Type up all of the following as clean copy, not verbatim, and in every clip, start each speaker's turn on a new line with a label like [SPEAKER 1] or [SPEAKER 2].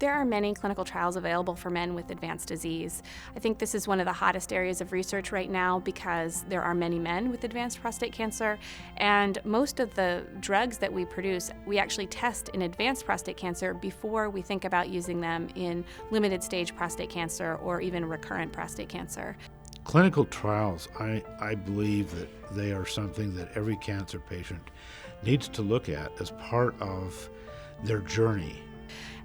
[SPEAKER 1] There are many clinical trials available for men with advanced disease. I think this is one of the hottest areas of research right now because there are many men with advanced prostate cancer, and most of the drugs that we produce, we actually test in advanced prostate cancer before we think about using them in limited stage prostate cancer or even recurrent prostate cancer.
[SPEAKER 2] Clinical trials, I believe that they are something that every cancer patient needs to look at as part of their journey.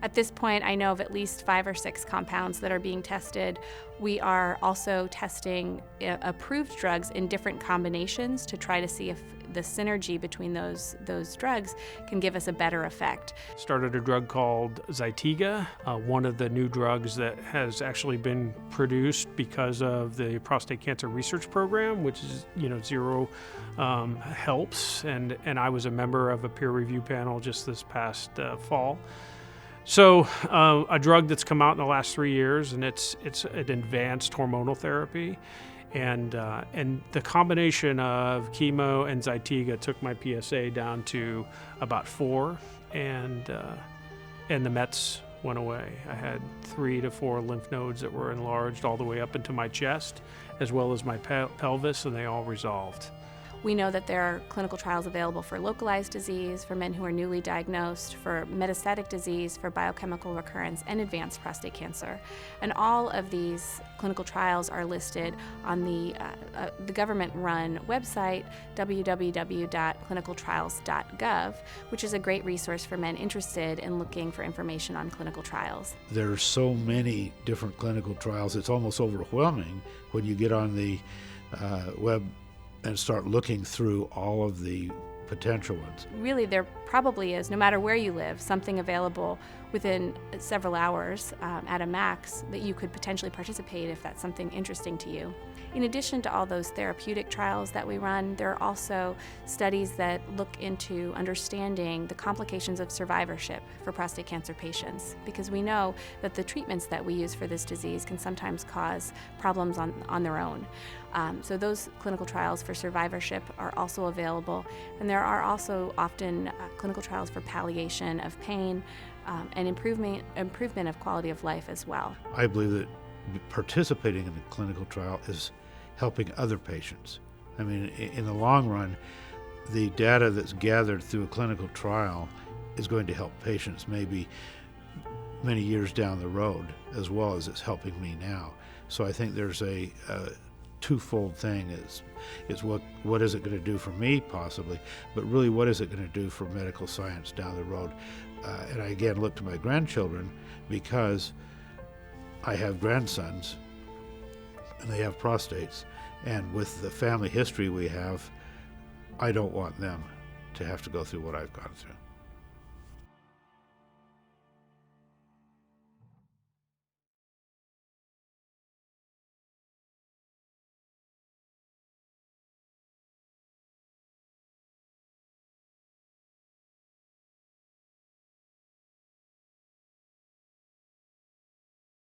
[SPEAKER 1] At this point, I know of at least 5 or 6 compounds that are being tested. We are also testing approved drugs in different combinations to try to see if the synergy between those drugs can give us a better effect.
[SPEAKER 3] Started a drug called Zytiga, one of the new drugs that has actually been produced because of the prostate cancer research program, which is, Zero helps, and I was a member of a peer review panel just this past fall. So a drug that's come out in the last 3 years, and it's an advanced hormonal therapy, and the combination of chemo and Zytiga took my PSA down to about 4, and the Mets went away. I had 3 to 4 lymph nodes that were enlarged all the way up into my chest, as well as my pelvis, and they all resolved.
[SPEAKER 1] We know that there are clinical trials available for localized disease, for men who are newly diagnosed, for metastatic disease, for biochemical recurrence, and advanced prostate cancer. And all of these clinical trials are listed on the government-run website, www.clinicaltrials.gov, which is a great resource for men interested in looking for information on clinical trials.
[SPEAKER 2] There are so many different clinical trials, it's almost overwhelming when you get on the web and start looking through all of the potential ones.
[SPEAKER 1] Really, there probably is, no matter where you live, something available within several hours at a max that you could potentially participate if that's something interesting to you. In addition to all those therapeutic trials that we run, there are also studies that look into understanding the complications of survivorship for prostate cancer patients, because we know that the treatments that we use for this disease can sometimes cause problems on their own. So those clinical trials for survivorship are also available, and there are also often clinical trials for palliation of pain and improvement of quality of life as well.
[SPEAKER 2] I believe that participating in a clinical trial is helping other patients. I mean, in the long run, the data that's gathered through a clinical trial is going to help patients maybe many years down the road, as well as it's helping me now. So I think there's a twofold thing. Is what is it going to do for me possibly, but really what is it going to do for medical science down the road? And I again look to my grandchildren, because I have grandsons and they have prostates, and with the family history we have, I don't want them to have to go through what I've gone through.